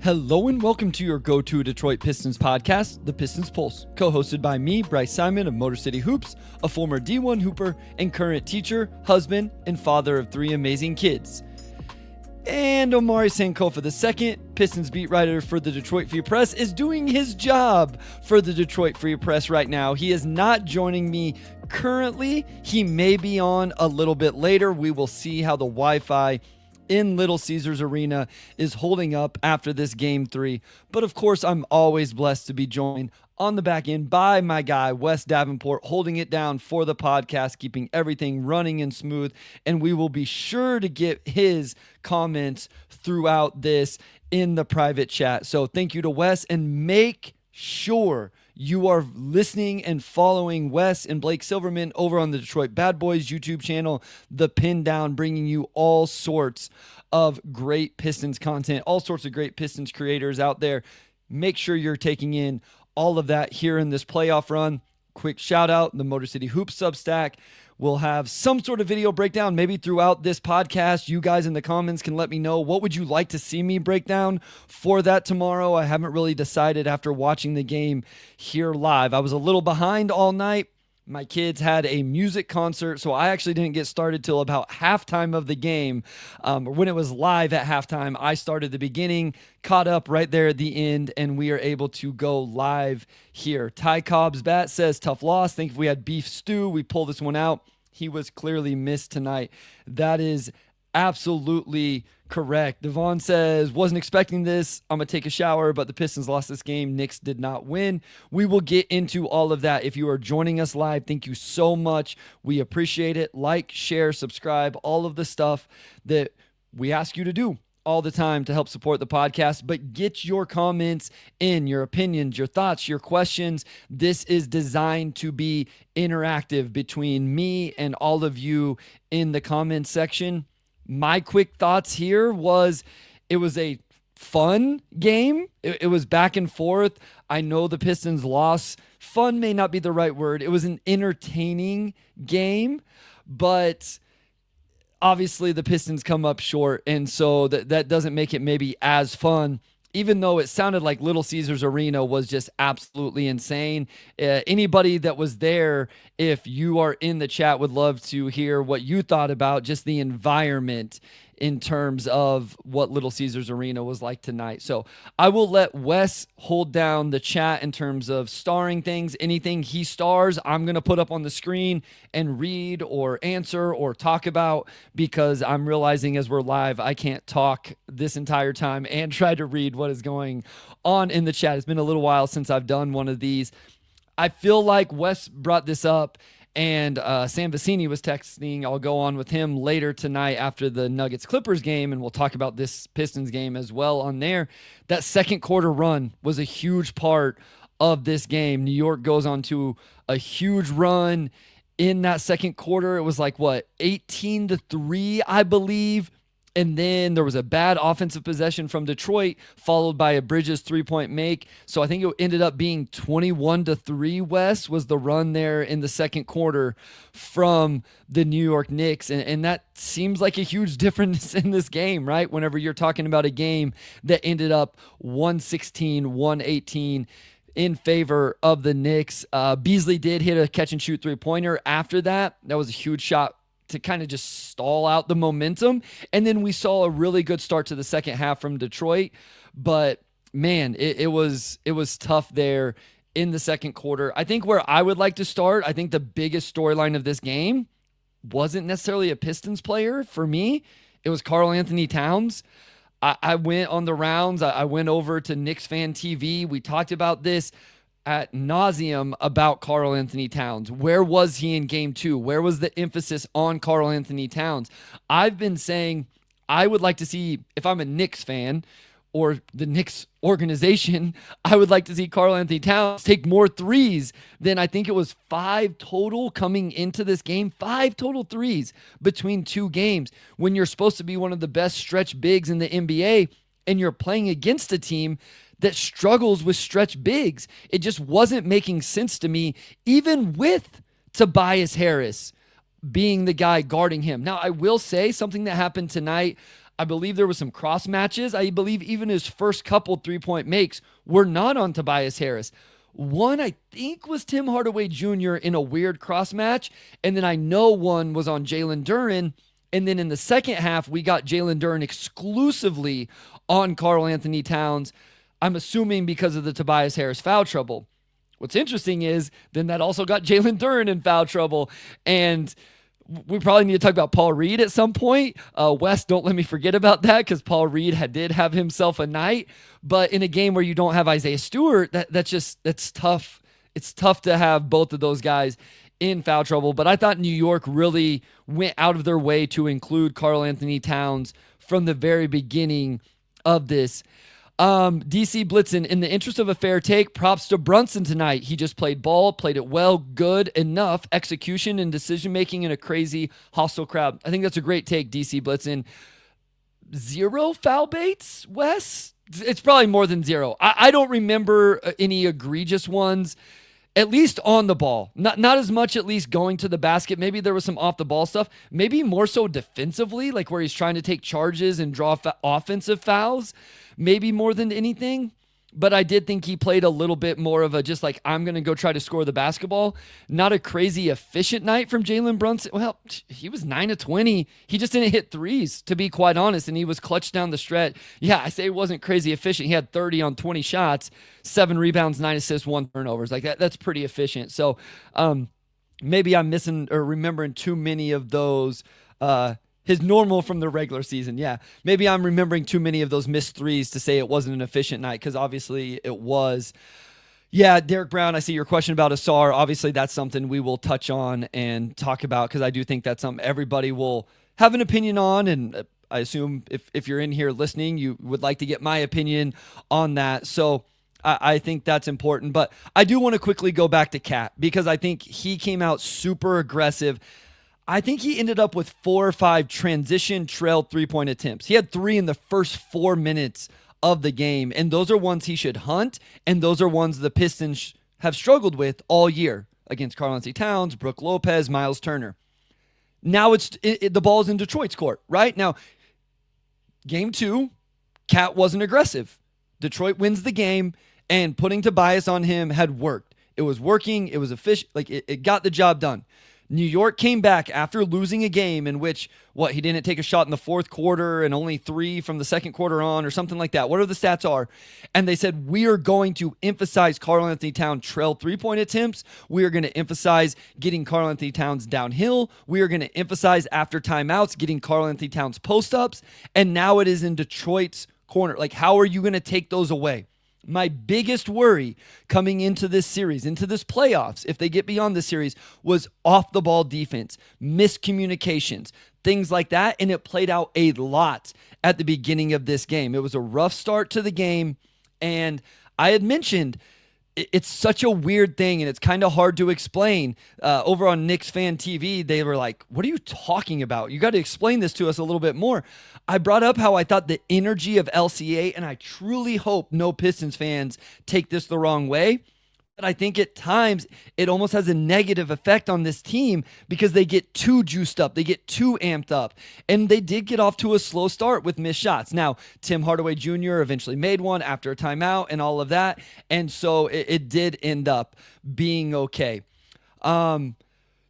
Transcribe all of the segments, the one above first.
Hello and welcome to your go-to Detroit Pistons podcast, the Pistons Pulse, co-hosted by me, Bryce Simon of Motor City Hoops, a former D1 hooper and current teacher, husband, and father of 3 amazing kids. And Omari Sankofa, the second Pistons beat writer for the Detroit Free Press, is doing his job for the Detroit Free Press right now. He is not joining me currently. He may be on a little bit later. We will see how the Wi-Fi in Little Caesars Arena is holding up after this Game 3. But of course, I'm always blessed to be joined on the back end by my guy, Wes Davenport, holding it down for the podcast, keeping everything running and smooth. And we will be sure to get his comments throughout this in the private chat. So thank you to Wes, and make sure you are listening and following Wes and Blake Silverman over on the Detroit Bad Boys YouTube channel, The Pin Down, bringing you all sorts of great Pistons content, all sorts of great Pistons creators out there. Make sure you're taking in all of that here in this playoff run. Quick shout out, the Motor City Hoops Substack will have some sort of video breakdown maybe throughout this podcast. You guys in the comments can let me know, what would you like to see me break down for that tomorrow? I haven't really decided after watching the game here live. I was a little behind all night. My kids had a music concert, so I actually didn't get started till about halftime of the game. When it was live at halftime, I started the beginning, caught up right there at the end, and we are able to go live here. Ty Cobb's Bat says, tough loss. Think if we had beef stew, we pull this one out. He was clearly missed tonight. That is absolutely correct. Devon says, wasn't expecting this. I'm going to take a shower, but the Pistons lost this game. Knicks did not win. We will get into all of that. If you are joining us live, thank you so much. We appreciate it. Like, share, subscribe, all of the stuff that we ask you to do all the time to help support the podcast. But get your comments in, your opinions, your thoughts, your questions. This is designed to be interactive between me and all of you in the comments section. My quick thoughts here was it was a fun game. It was back and forth. I know the Pistons lost. Fun may not be the right word. It was an entertaining game, but obviously the Pistons come up short, and so that doesn't make it maybe as fun, even though it sounded like Little Caesars Arena was just absolutely insane. Anybody that was there, if you are in the chat, would love to hear what you thought about just the environment in terms of what Little Caesars Arena was like tonight. So I will let Wes hold down the chat in terms of starring things. Anything he stars, I'm going to put up on the screen and read or answer or talk about, because I'm realizing as we're live, I can't talk this entire time and try to read what is going on in the chat. It's been a little while since I've done one of these. I feel like Wes brought this up, and Sam Vecini was texting. I'll go on with him later tonight after the Nuggets-Clippers game, and we'll talk about this Pistons game as well on there. That second quarter run was a huge part of this game. New York goes on to a huge run in that second quarter. It was like, 18-3, I believe. And then there was a bad offensive possession from Detroit, followed by a Bridges three-point make. So I think it ended up being 21-3, Wes, was the run there in the second quarter from the New York Knicks. And that seems like a huge difference in this game, right? Whenever you're talking about a game that ended up 116-118 in favor of the Knicks. Beasley did hit a catch-and-shoot three-pointer after that. That was a huge shot to kind of just stall out the momentum. And then we saw a really good start to the second half from Detroit. But man, it was tough there in the second quarter. I think where I would like to start, I think the biggest storyline of this game wasn't necessarily a Pistons player for me. It was Karl-Anthony Towns. I went on the rounds. I went over to Knicks Fan TV. We talked about this at nauseum about Karl-Anthony Towns. Where was he in game 2? Where was the emphasis on Karl-Anthony Towns? I've been saying I would like to see, if I'm a Knicks fan or the Knicks organization, I would like to see Karl-Anthony Towns take more threes than, I think it was 5 total coming into this game. 5 total threes between 2 games when you're supposed to be one of the best stretch bigs in the NBA, and you're playing against a team that struggles with stretch bigs. It just wasn't making sense to me, even with Tobias Harris being the guy guarding him. Now, I will say something that happened tonight. I believe there was some cross matches. I believe even his first couple 3-point makes were not on Tobias Harris. One, I think, was Tim Hardaway Jr. in a weird cross match. And then I know one was on Jalen Duren. And then in the second half, we got Jalen Duren exclusively on Karl-Anthony Towns. I'm assuming because of the Tobias Harris foul trouble. What's interesting is then that also got Jalen Duren in foul trouble. And we probably need to talk about Paul Reed at some point. Wes, don't let me forget about that because Paul Reed did have himself a night. But in a game where you don't have Isaiah Stewart, that's tough. It's tough to have both of those guys in foul trouble. But I thought New York really went out of their way to include Karl-Anthony Towns from the very beginning of this. DC Blitzen, in the interest of a fair take, props to Brunson tonight. He just played ball, played it well, good enough execution and decision-making in a crazy, hostile crowd. I think that's a great take, DC Blitzen. 0 foul baits, Wes? It's probably more than 0. I don't remember any egregious ones, at least on the ball. Not as much, at least going to the basket. Maybe there was some off-the-ball stuff. Maybe more so defensively, like where he's trying to take charges and draw offensive fouls. Maybe more than anything. But I did think he played a little bit more of a just like, I'm going to go try to score the basketball. Not a crazy efficient night from Jalen Brunson. Well, he was 9 of 20. He just didn't hit threes, to be quite honest, and he was clutch down the stretch. Yeah, I say it wasn't crazy efficient. He had 30 on 20 shots, 7 rebounds, 9 assists, 1 turnovers. Like that's pretty efficient. So maybe I'm missing or remembering too many of those his normal from the regular season. Yeah, maybe I'm remembering too many of those missed threes to say it wasn't an efficient night because obviously it was. Yeah, Derek Brown, I see your question about Ausar. Obviously, that's something we will touch on and talk about because I do think that's something everybody will have an opinion on. And I assume if you're in here listening, you would like to get my opinion on that. So I think that's important. But I do want to quickly go back to Cat because I think he came out super aggressive. I think he ended up with 4 or 5 transition trail 3-point attempts. He had 3 in the first 4 minutes of the game, and those are ones he should hunt, and those are ones the Pistons have struggled with all year against Karl-Anthony Towns, Brook Lopez, Miles Turner. Now the ball's in Detroit's court, right? Now, game 2, Cat wasn't aggressive. Detroit wins the game, and putting Tobias on him had worked. It was working. It was efficient. Like it got the job done. New York came back after losing a game in which, he didn't take a shot in the fourth quarter and only 3 from the second quarter on or something like that. Whatever the stats are. And they said, we are going to emphasize Karl-Anthony Towns trail 3-point attempts. We are going to emphasize getting Karl-Anthony Towns downhill. We are going to emphasize after timeouts, getting Karl-Anthony Towns post-ups. And now it is in Detroit's corner. Like, how are you going to take those away? My biggest worry coming into this series, into this playoffs, if they get beyond this series, was off-the-ball defense, miscommunications, things like that, and it played out a lot at the beginning of this game. It was a rough start to the game, and I had mentioned it's such a weird thing, and it's kind of hard to explain. Over on Knicks Fan TV, they were like, what are you talking about? You got to explain this to us a little bit more. I brought up how I thought the energy of LCA, and I truly hope no Pistons fans take this the wrong way, but I think at times it almost has a negative effect on this team because they get too juiced up. They get too amped up. And they did get off to a slow start with missed shots. Now, Tim Hardaway Jr. eventually made one after a timeout and all of that. And so it did end up being okay.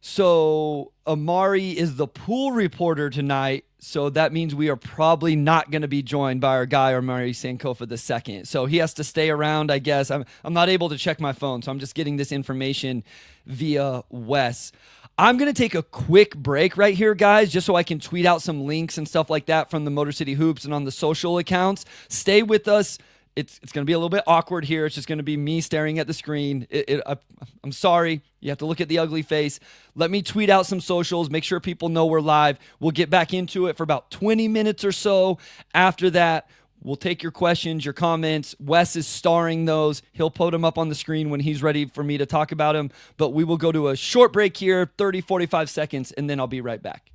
So Omari is the pool reporter tonight. So that means we are probably not going to be joined by our guy, Omari Sankofa II. So he has to stay around, I guess. I'm not able to check my phone, so I'm just getting this information via Wes. I'm going to take a quick break right here, guys, just so I can tweet out some links and stuff like that from the Motor City Hoops and on the social accounts. Stay with us. It's going to be a little bit awkward here. It's just going to be me staring at the screen. I'm sorry. You have to look at the ugly face. Let me tweet out some socials. Make sure people know we're live. We'll get back into it for about 20 minutes or so. After that, we'll take your questions, your comments. Wes is starring those. He'll put them up on the screen when he's ready for me to talk about them. But we will go to a short break here, 30, 45 seconds, and then I'll be right back.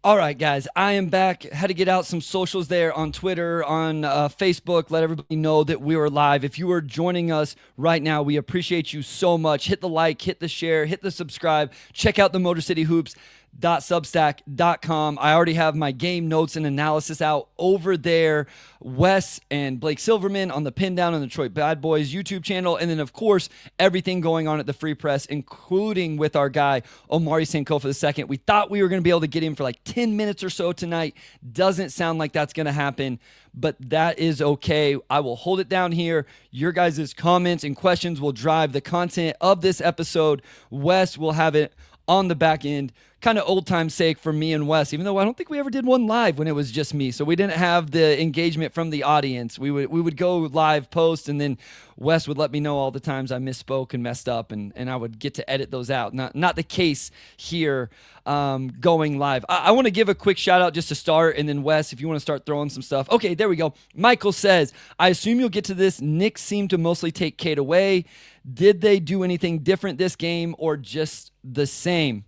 All right, guys, I am back. Had to get out some socials there on Twitter, on Facebook, let everybody know that we were live. If you are joining us right now, we appreciate you so much. Hit the like, hit the share, hit the subscribe. Check out the MotorCityHoops.substack.com. I already have my game notes and analysis out over there. Wes and Blake Silverman on the Pin Down on the Detroit Bad Boys YouTube channel. And then, of course, everything going on at the Free Press, including with our guy, Omari Sankofa II. We thought we were going to be able to get him for like 10 minutes or so tonight. Doesn't sound like that's going to happen, but that is okay. I will hold it down here. Your guys' comments and questions will drive the content of this episode. Wes will have it on the back end, kind of old time's sake for me and Wes, even though I don't think we ever did one live when it was just me. So we didn't have the engagement from the audience. We would go live post, and then Wes would let me know all the times I misspoke and messed up, and I would get to edit those out. Not the case here going live. I want to give a quick shout out just to start, and then Wes, if you want to start throwing some stuff. Okay, there we go. Michael says, I assume you'll get to this. Knicks seem to mostly take Cade away. Did they do anything different this game or just the same?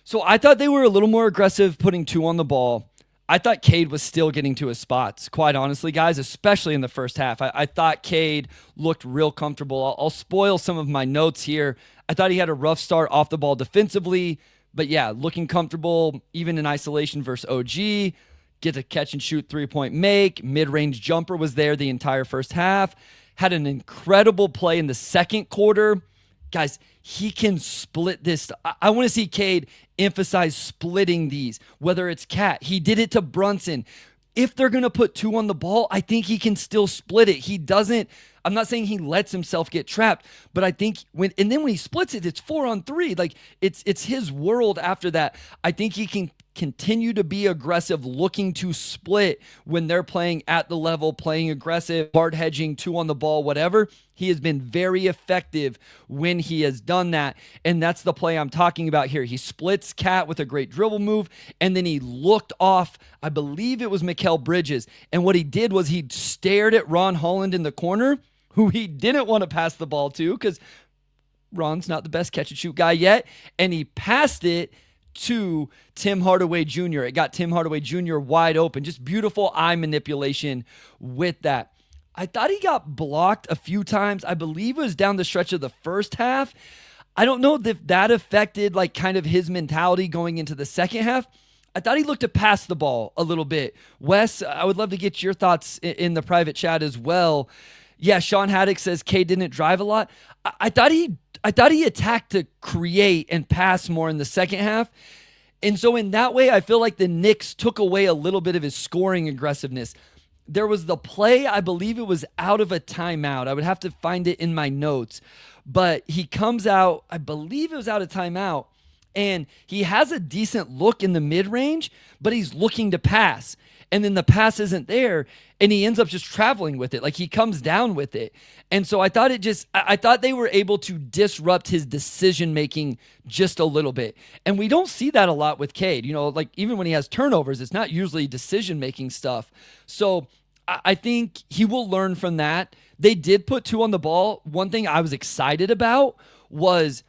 So I thought they were a little more aggressive putting two on the ball. I thought Cade was still getting to his spots, quite honestly, guys, especially in the first half. I thought Cade looked real comfortable. I'll spoil some of my notes here. I thought he had a rough start off the ball defensively, but yeah, looking comfortable, even in isolation versus OG. Get a catch and shoot three-point make. Mid-range jumper was there the entire first half. Had an incredible play in the second quarter. Guys, he can split this. I want to see Cade emphasize splitting these, whether it's Cat. He did it to Brunson. If they're going to put two on the ball, I think he can still split it. He doesn't. I'm not saying he lets himself get trapped, but I think when he splits it, it's 4-on-3. Like it's his world after that. I think he can continue to be aggressive, looking to split when they're playing at the level, playing aggressive, hard hedging, two on the ball, whatever. He has been very effective when he has done that, and that's the play I'm talking about here. He splits Cat with a great dribble move, and then he looked off, I believe it was Mikal Bridges, and what he did was he stared at Ron Holland in the corner, who he didn't want to pass the ball to because Ron's not the best catch-and-shoot guy yet, and he passed it to Tim Hardaway Jr. It got Tim Hardaway Jr. wide open. Just beautiful eye manipulation with that. I thought he got blocked a few times. I believe it was down the stretch of the first half. I don't know if that affected like kind of his mentality going into the second half. I thought he looked to pass the ball a little bit. Wes, I would love to get your thoughts in the private chat as well. Yeah, Sean Haddock says Cade didn't drive a lot. I thought he attacked to create and pass more in the second half. And so in that way, I feel like the Knicks took away a little bit of his scoring aggressiveness. There was the play, I believe it was out of a timeout. I would have to find it in my notes. But he comes out, I believe it was out of timeout, and he has a decent look in the mid-range, but he's looking to pass. And then the pass isn't there, and he ends up just traveling with it. Like he comes down with it. And so I thought I thought they were able to disrupt his decision-making just a little bit. And we don't see that a lot with Cade. You know, like even when he has turnovers, it's not usually decision-making stuff. So I think he will learn from that. They did put two on the ball. One thing I was excited about was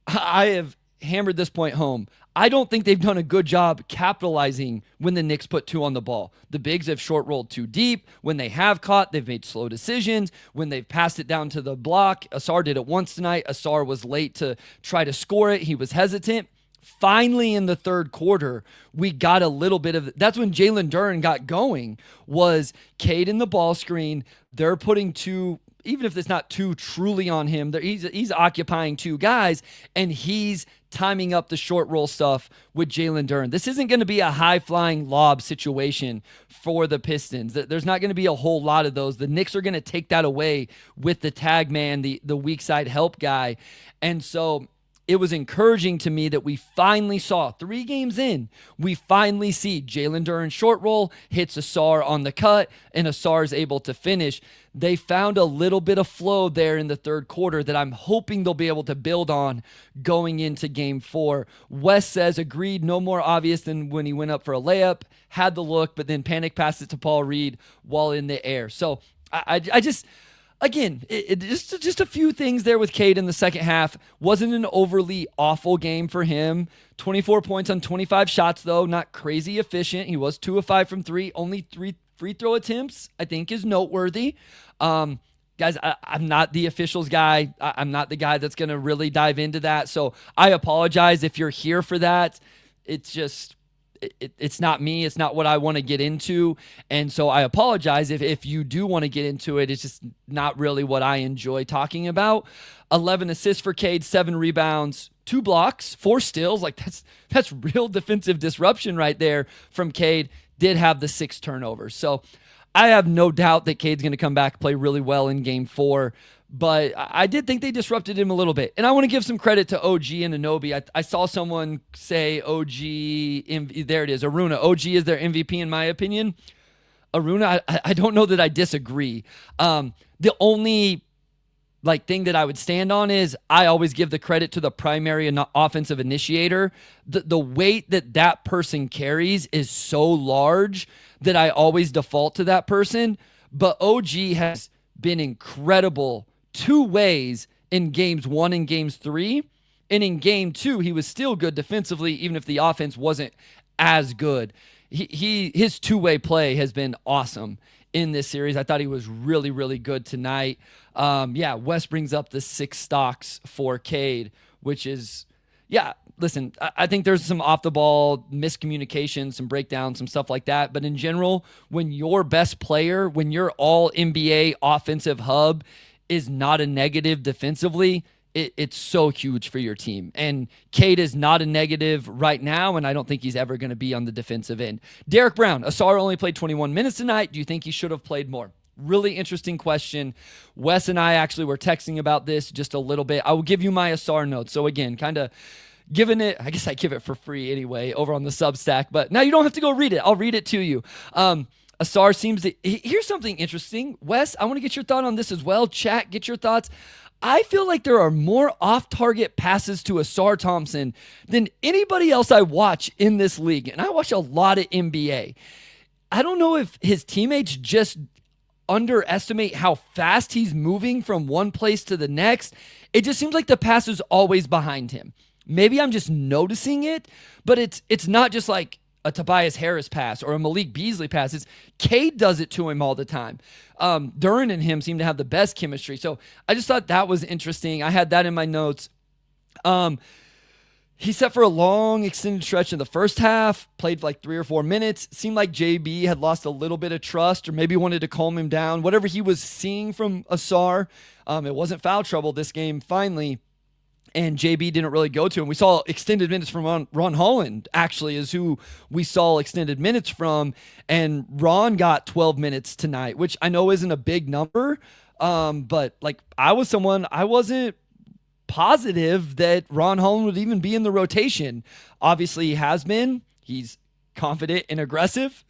I have hammered this point home. I don't think they've done a good job capitalizing when the Knicks put two on the ball. The bigs have short rolled too deep. When they have caught, they've made slow decisions. When they've passed it down to the block, Ausar did it once tonight. Ausar was late to try to score it. He was hesitant. Finally, in the third quarter, we got a little bit of, that's when Jalen Duren got going, was Cade in the ball screen. They're putting two, even if it's not two truly on him, he's occupying two guys, and he's timing up the short roll stuff with Jalen Duren. This isn't going to be a high-flying lob situation for the Pistons. There's not going to be a whole lot of those. The Knicks are going to take that away with the tag man, the weak side help guy. And so it was encouraging to me that we finally saw, 3 games in, we finally see Jalen Duren short roll, hits Ausar on the cut, and Ausar is able to finish. They found a little bit of flow there in the third quarter that I'm hoping they'll be able to build on going into game 4. Wes says, agreed, no more obvious than when he went up for a layup, had the look, but then panic passed it to Paul Reed while in the air. So I just... again, just a few things there with Cade in the second half. Wasn't an overly awful game for him. 24 points on 25 shots, though. Not crazy efficient. He was 2 of 5 from 3. Only 3 free throw attempts, I think, is noteworthy. Guys, I'm not the officials guy. I'm not the guy that's going to really dive into that. So I apologize if you're here for that. It's just... It's not me. It's not what I want to get into. And so I apologize if you do want to get into it. It's just not really what I enjoy talking about. 11 assists for Cade, 7 rebounds, 2 blocks, 4 steals. Like that's real defensive disruption right there from Cade. Did have the 6 turnovers. So I have no doubt that Cade's going to come back, play really well in game 4. But I did think they disrupted him a little bit. And I want to give some credit to OG and Anunoby. I saw someone say OG, there it is, Aruna. OG is their MVP in my opinion. Aruna, I don't know that I disagree. The only thing that I would stand on is I always give the credit to the primary and offensive initiator. The weight that person carries is so large that I always default to that person. But OG has been incredible 2 ways in games 1 and games 3. And in game 2, he was still good defensively, even if the offense wasn't as good. His 2-way play has been awesome in this series. I thought he was really, really good tonight. Wes brings up the 6 stocks for Cade, which is, listen, I think there's some off-the-ball miscommunication, some breakdowns, some stuff like that. But in general, when your best player, when your all-NBA offensive hub is not a negative defensively, it's so huge for your team. And Cade is not a negative right now, and I don't think he's ever going to be on the defensive end. Derek Brown, Ausar only played 21 minutes tonight. Do you think he should have played more? Really interesting question. Wes and I actually were texting about this just a little bit. I will give you my Ausar notes. So again, kind of giving it, I guess I give it for free anyway over on the Substack, but now you don't have to go read it. I'll read it to you. Ausar seems to, here's something interesting. Wes, I want to get your thought on this as well. Chat, get your thoughts. I feel like there are more off-target passes to Ausar Thompson than anybody else I watch in this league, and I watch a lot of NBA. I don't know if his teammates just underestimate how fast he's moving from one place to the next. It just seems like the pass is always behind him. Maybe I'm just noticing it, but it's not just like a Tobias Harris pass or a Malik Beasley pass. It's Cade does it to him all the time. Duren and him seem to have the best chemistry. So I just thought that was interesting. I had that in my notes. He set for a long extended stretch in the first half, played for 3 or 4 minutes. Seemed like JB had lost a little bit of trust or maybe wanted to calm him down. Whatever he was seeing from Ausar, it wasn't foul trouble this game finally. And JB didn't really go to him. We saw extended minutes from Ron Holland, actually, is who we saw extended minutes from. And Ron got 12 minutes tonight, which I know isn't a big number. But I wasn't positive that Ron Holland would even be in the rotation. Obviously, he has been. He's confident and aggressive.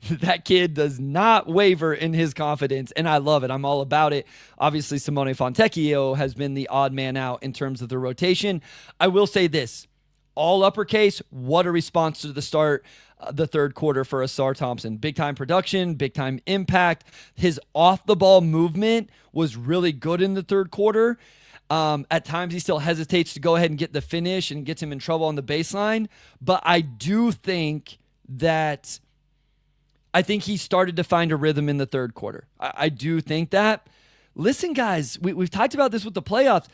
That kid does not waver in his confidence, and I love it. I'm all about it. Obviously, Simone Fontecchio has been the odd man out in terms of the rotation. I will say this, all uppercase, what a response to the start, the third quarter for Ausar Thompson. Big-time production, big-time impact. His off-the-ball movement was really good in the third quarter. At times he still hesitates to go ahead and get the finish and gets him in trouble on the baseline. But I do think that he started to find a rhythm in the third quarter. I do think that. Listen, guys, we've talked about this with the playoffs.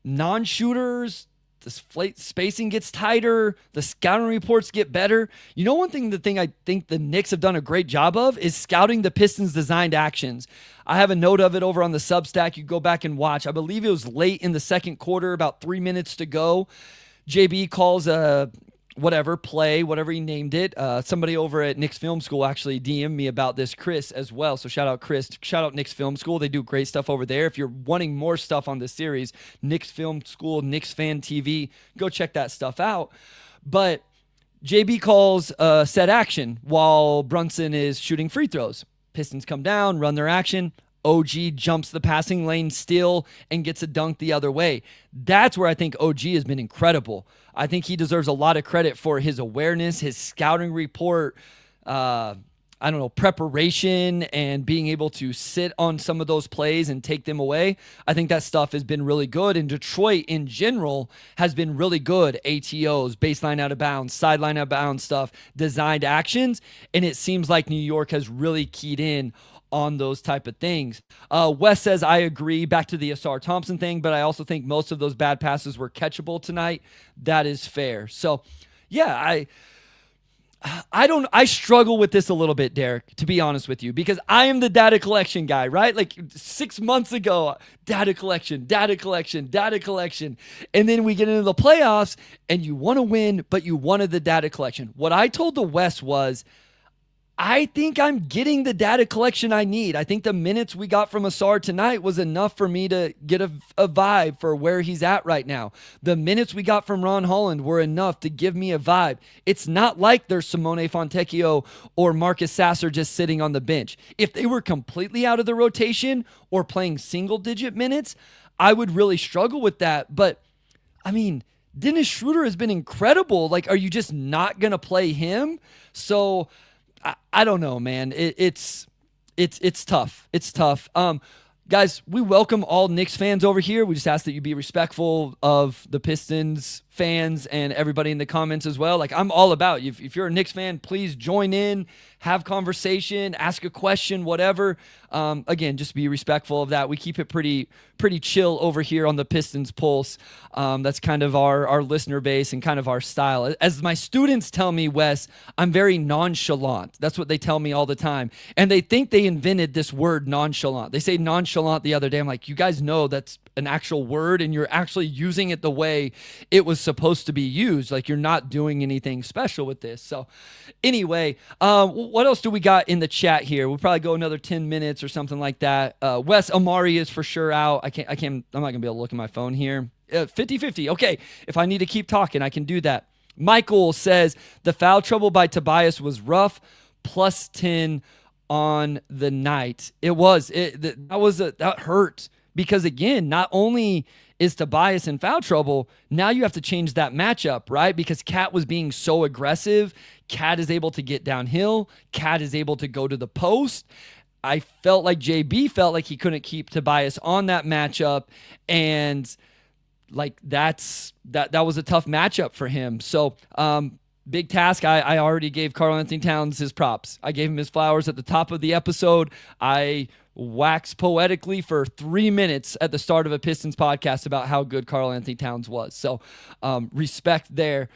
Non-shooters, the spacing gets tighter, the scouting reports get better. You know, one thing I think the Knicks have done a great job of is scouting the Pistons' designed actions. I have a note of it over on the Substack. You go back and watch. I believe it was late in the second quarter, about 3 minutes to go. JB calls a play, whatever he named it. Somebody over at Knicks Film School actually DM'd me about this, Chris, as well. So shout out Chris. Shout out Knicks Film School. They do great stuff over there. If you're wanting more stuff on this series, Knicks Film School, Knicks Fan TV, go check that stuff out. But JB calls set action while Brunson is shooting free throws. Pistons come down, run their action. OG jumps the passing lane still and gets a dunk the other way. That's where I think OG has been incredible. I think he deserves a lot of credit for his awareness, his scouting report I don't know, preparation and being able to sit on some of those plays and take them away. I think that stuff has been really good. And Detroit in general has been really good. ATOs, baseline out of bounds, sideline out of bounds stuff, designed actions. And it seems like New York has really keyed in on those type of things. Wes says, I agree, back to the Ausar Thompson thing, but I also think most of those bad passes were catchable tonight. That is fair. So, yeah, I struggle with this a little bit, Derek, to be honest with you, because I am the data collection guy, right? Like 6 months ago, data collection. And then we get into the playoffs and you want to win, but you wanted the data collection. What I told the West was, I think I'm getting the data collection I need. I think the minutes we got from Ausar tonight was enough for me to get a vibe for where he's at right now. The minutes we got from Ron Holland were enough to give me a vibe. It's not like there's Simone Fontecchio or Marcus Sasser just sitting on the bench. If they were completely out of the rotation or playing single-digit minutes, I would really struggle with that. But, I mean, Dennis Schroeder has been incredible. Like, are you just not going to play him? So I don't know, man. It's tough. It's tough. Guys, we welcome all Knicks fans over here. We just ask that you be respectful of the Pistons fans and everybody in the comments as well. Like, I'm all about you. If you're a Knicks fan, please join in, have conversation, ask a question, whatever. Again, just be respectful of that. We keep it pretty chill over here on the Pistons Pulse. That's kind of our listener base and kind of our style. As my students tell me, Wes, I'm very nonchalant. That's what they tell me all the time. And they think they invented this word nonchalant. They say nonchalant the other day. I'm like, you guys know that's an actual word and you're actually using it the way it was supposed to be used. Like, you're not doing anything special with this. So anyway, what else do we got in the chat here? We'll probably go another 10 minutes or something like that. Wes, Omari is for sure out. I'm not gonna be able to look at my phone here. 50-50. Okay. If I need to keep talking, I can do that. Michael says the foul trouble by Tobias was rough, plus 10 on the night. It was, that hurt. Because again, not only is Tobias in foul trouble, now you have to change that matchup, right? Because Cat was being so aggressive. Cat is able to get downhill. Cat is able to go to the post. I felt like JB felt like he couldn't keep Tobias on that matchup. And like that was a tough matchup for him. So, big task. I already gave Karl-Anthony Towns his props. I gave him his flowers at the top of the episode. I waxed poetically for 3 minutes at the start of a Pistons podcast about how good Karl-Anthony Towns was. So respect there.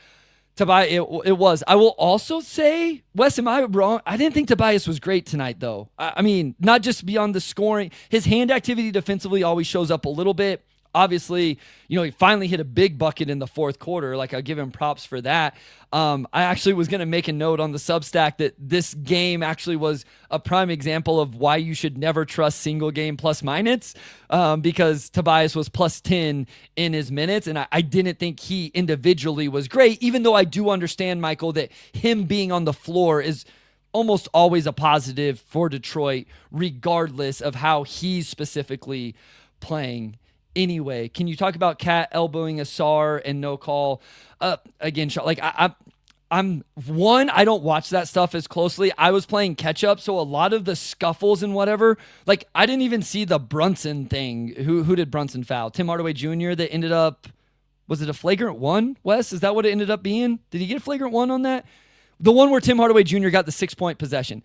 Tobias, it was. I will also say, Wes, am I wrong? I didn't think Tobias was great tonight, though. I mean, not just beyond the scoring. His hand activity defensively always shows up a little bit. Obviously, he finally hit a big bucket in the fourth quarter. Like, I'll give him props for that. I actually was going to make a note on the Substack that this game actually was a prime example of why you should never trust single game plus minus, because Tobias was plus 10 in his minutes, and I didn't think he individually was great, even though I do understand, Michael, that him being on the floor is almost always a positive for Detroit, regardless of how he's specifically playing. Anyway, can you talk about Cat elbowing Ausar and no call? Again, like I don't watch that stuff as closely. I was playing catch up, so a lot of the scuffles and whatever, like I didn't even see the Brunson thing. Who did Brunson foul? Tim Hardaway Jr. that ended up, was it a flagrant one, Wes? Is that what it ended up being? Did he get a flagrant one on that? The one where Tim Hardaway Jr. got the 6-point possession.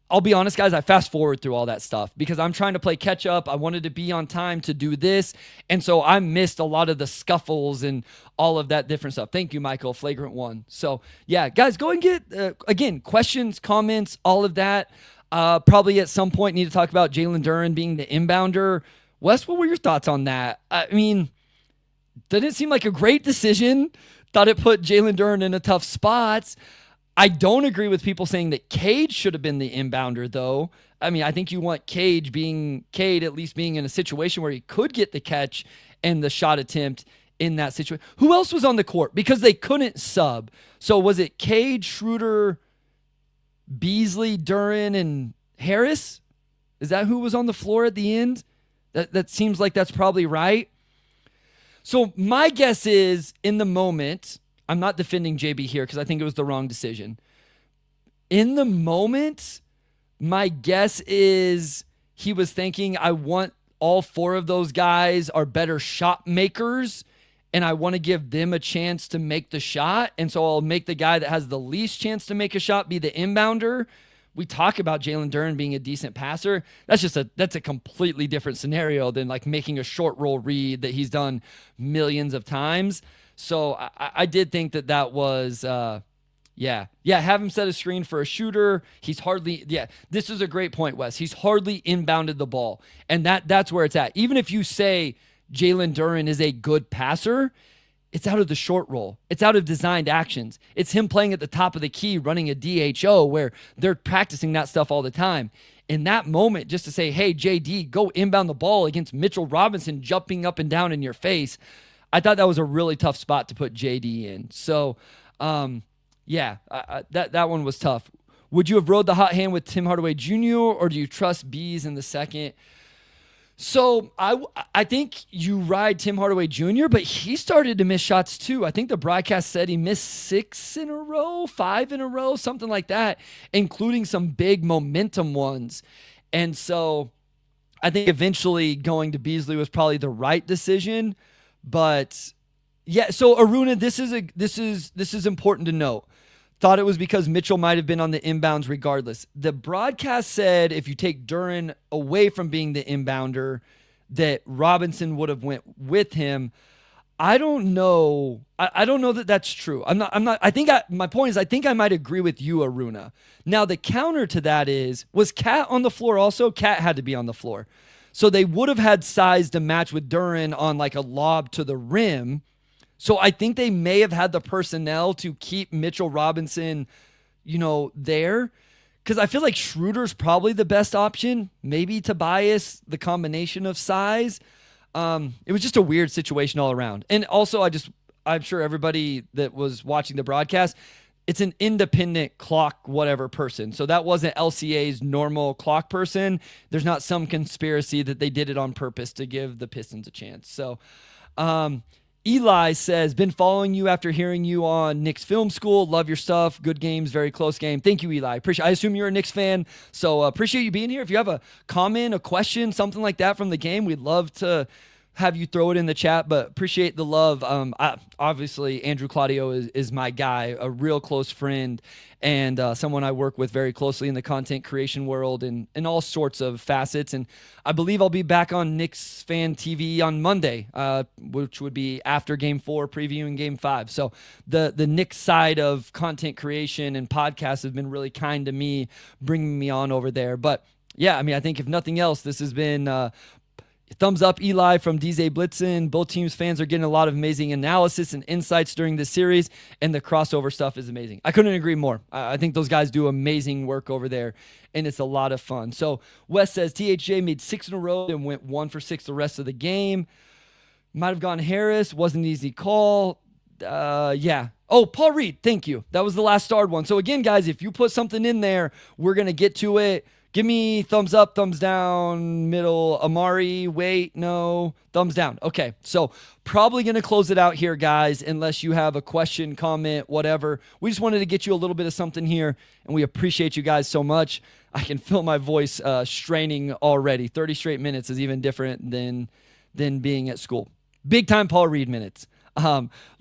I'll be honest, guys, I fast forward through all that stuff because I'm trying to play catch up. I wanted to be on time to do this. And so I missed a lot of the scuffles and all of that different stuff. Thank you, Michael. Flagrant one. So yeah, guys, go and get, again, questions, comments, all of that. Probably at some point need to talk about Jalen Duren being the inbounder. Wes, what were your thoughts on that? I mean, didn't it seem like a great decision? Thought it put Jalen Duren in a tough spot. I don't agree with people saying that Cade should have been the inbounder, though. I mean, I think you want Cade at least being in a situation where he could get the catch and the shot attempt in that situation. Who else was on the court? Because they couldn't sub. So was it Cade, Schroeder, Beasley, Duren, and Harris? Is that who was on the floor at the end? That seems like that's probably right. So my guess is, in the moment, I'm not defending JB here because I think it was the wrong decision. In the moment, My guess is he was thinking, I want all 4 of those guys are better shot makers, and I want to give them a chance to make the shot. And so I'll make the guy that has the least chance to make a shot be the inbounder. We talk about Jalen Duren being a decent passer. That's a completely different scenario than like making a short roll read that he's done millions of times. So I did think that was, have him set a screen for a shooter. He's hardly, this is a great point, Wes. He's hardly inbounded the ball. And that's where it's at. Even if you say Jalen Duren is a good passer, it's out of the short roll. It's out of designed actions. It's him playing at the top of the key, running a DHO where they're practicing that stuff all the time. In that moment, just to say, hey, JD, go inbound the ball against Mitchell Robinson jumping up and down in your face, I thought that was a really tough spot to put JD in. So, that one was tough. Would you have rode the hot hand with Tim Hardaway Jr., or do you trust Bees in the second? So I think you ride Tim Hardaway Jr., but he started to miss shots too. I think the broadcast said he missed 5 in a row, something like that, including some big momentum ones. And so I think eventually going to Beasley was probably the right decision. But yeah, so Aruna, this is important to note. Thought it was because Mitchell might have been on the inbounds regardless. The broadcast said if you take Duren away from being the inbounder, that Robinson would have went with him. I don't know. I don't know that that's true. I'm not. My point is, I think I might agree with you, Aruna. Now the counter to that was Cat on the floor also? Cat had to be on the floor. So they would have had size to match with Duren on like a lob to the rim. So I think they may have had the personnel to keep Mitchell Robinson, there. Because I feel like Schroeder's probably the best option. Maybe Tobias, the combination of size. It was just a weird situation all around. And also, I'm sure everybody that was watching the broadcast, it's an independent clock whatever person. So that wasn't LCA's normal clock person. There's not some conspiracy that they did it on purpose to give the Pistons a chance. So, Eli says, been following you after hearing you on Knicks Film School. Love your stuff. Good games, very close game. Thank you, Eli. I assume you're a Knicks fan, so appreciate you being here. If you have a comment, a question, something like that from the game, we'd love to have you throw it in the chat, but appreciate the love. Obviously, Andrew Claudio is my guy, a real close friend, and someone I work with very closely in the content creation world and in all sorts of facets. And I believe I'll be back on Knicks Fan TV on Monday, which would be after Game 4, previewing Game 5. So the Knicks side of content creation and podcasts have been really kind to me, bringing me on over there. But yeah, I think if nothing else, this has been thumbs up, Eli from DJ Blitzen. Both teams fans are getting a lot of amazing analysis and insights during this series, and the crossover stuff is amazing. I couldn't agree more. I think those guys do amazing work over there, and it's a lot of fun. So Wes says THJ made 6 in a row and went 1 for 6 the rest of the game. Might have gone Harris. Wasn't an easy call. Yeah. Oh, Paul Reed. Thank you. That was the last starred one. So again, guys, if you put something in there, we're going to get to it. Give me thumbs up, thumbs down, middle. Omari, wait, no, thumbs down. Okay, so probably going to close it out here, guys, unless you have a question, comment, whatever. We just wanted to get you a little bit of something here, and we appreciate you guys so much. I can feel my voice straining already. 30 straight minutes is even different than being at school. Big time Paul Reed minutes.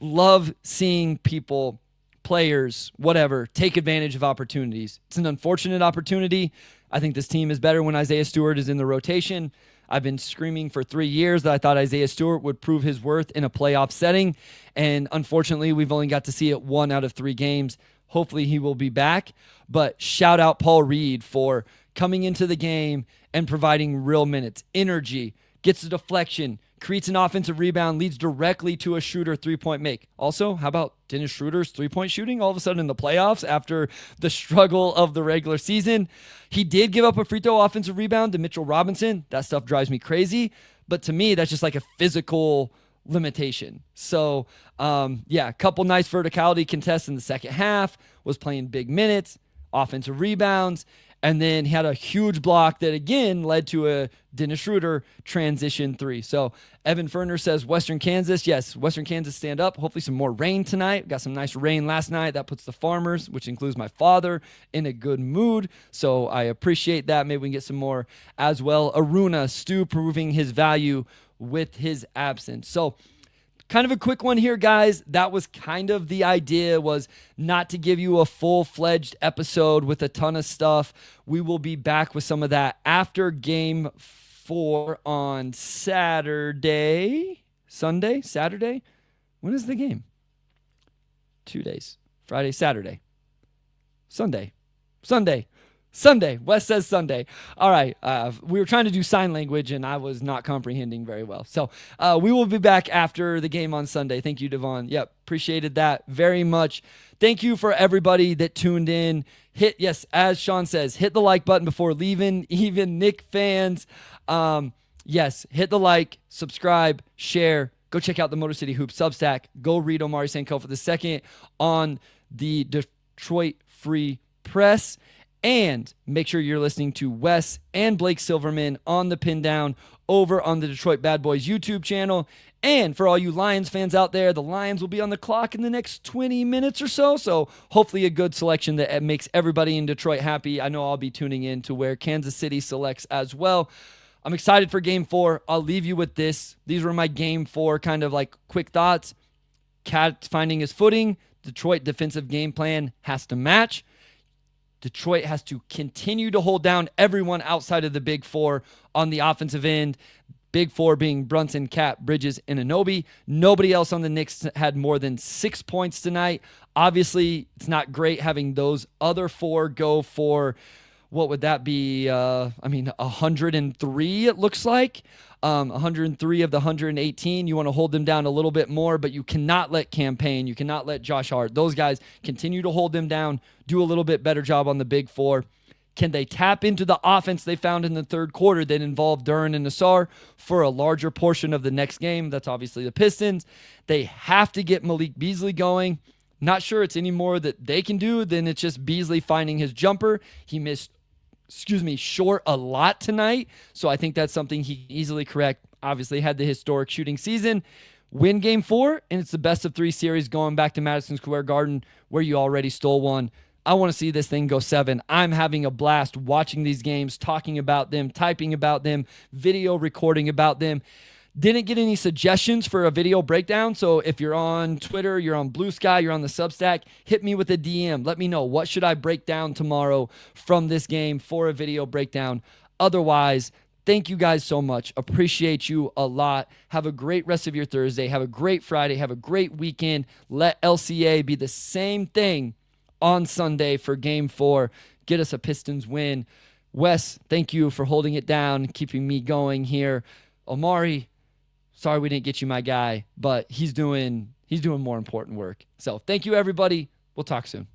Love seeing people, players, whatever, take advantage of opportunities. It's an unfortunate opportunity. I think this team is better when Isaiah Stewart is in the rotation. I've been screaming for 3 years that I thought Isaiah Stewart would prove his worth in a playoff setting, and unfortunately, we've only got to see it 1 out of 3 games. Hopefully, he will be back, but shout out Paul Reed for coming into the game and providing real minutes, energy, gets a deflection, creates an offensive rebound, leads directly to a Schroeder three-point make. Also, how about Dennis Schroeder's three-point shooting all of a sudden in the playoffs after the struggle of the regular season? He did give up a free throw offensive rebound to Mitchell Robinson. That stuff drives me crazy. But to me, that's just like a physical limitation. So, a couple nice verticality contests in the second half, was playing big minutes, offensive rebounds. And then he had a huge block that, again, led to a Dennis Schroeder transition 3. So Evan Ferner says Western Kansas. Yes, Western Kansas stand up. Hopefully some more rain tonight. Got some nice rain last night. That puts the farmers, which includes my father, in a good mood. So I appreciate that. Maybe we can get some more as well. Aruna, Stu proving his value with his absence. So kind of a quick one here, guys. That was kind of the idea, was not to give you a full-fledged episode with a ton of stuff. We will be back with some of that after Game 4 on Saturday. When is the game? 2 days. Friday, Saturday. Sunday. Wes says Sunday. All right. We were trying to do sign language, and I was not comprehending very well. So we will be back after the game on Sunday. Thank you, Devon. Yep. Appreciated that very much. Thank you for everybody that tuned in. Yes, as Sean says, hit the like button before leaving, even Nick fans. Yes, hit the like, subscribe, share. Go check out the Motor City Hoops Substack. Go read Omari Sankofa II on the Detroit Free Press. And make sure you're listening to Wes and Blake Silverman on the Pin Down over on the Detroit Bad Boys YouTube channel. And for all you Lions fans out there, the Lions will be on the clock in the next 20 minutes or so. So hopefully a good selection that makes everybody in Detroit happy. I know I'll be tuning in to where Kansas City selects as well. I'm excited for Game 4. I'll leave you with this. These were my Game 4 kind of like quick thoughts. Cat finding his footing. Detroit defensive game plan has to match. Detroit has to continue to hold down everyone outside of the Big Four on the offensive end. Big Four being Brunson, Cat, Bridges, and Anunoby. Nobody else on the Knicks had more than 6 points tonight. Obviously, it's not great having those other 4 go for, what would that be? 103 it looks like. 103 of the 118. You want to hold them down a little bit more, but you cannot let Campaign, you cannot let Josh Hart. Those guys continue to hold them down, do a little bit better job on the Big Four. Can they tap into the offense they found in the third quarter that involved Duren and Ausar for a larger portion of the next game? That's obviously the Pistons. They have to get Malik Beasley going. Not sure it's any more that they can do than it's just Beasley finding his jumper. He missed short a lot tonight. So I think that's something he can easily correct. Obviously had the historic shooting season. Win Game 4, and it's the best of 3 series going back to Madison Square Garden where you already stole one. I want to see this thing go 7. I'm having a blast watching these games, talking about them, typing about them, video recording about them. Didn't get any suggestions for a video breakdown, so if you're on Twitter, you're on Blue Sky, you're on the Substack, hit me with a DM. Let me know, what should I break down tomorrow from this game for a video breakdown? Otherwise, thank you guys so much. Appreciate you a lot. Have a great rest of your Thursday. Have a great Friday. Have a great weekend. Let LCA be the same thing on Sunday for Game 4. Get us a Pistons win. Wes, thank you for holding it down, keeping me going here. Omari, sorry we didn't get you my guy, but he's doing more important work. So thank you, everybody. We'll talk soon.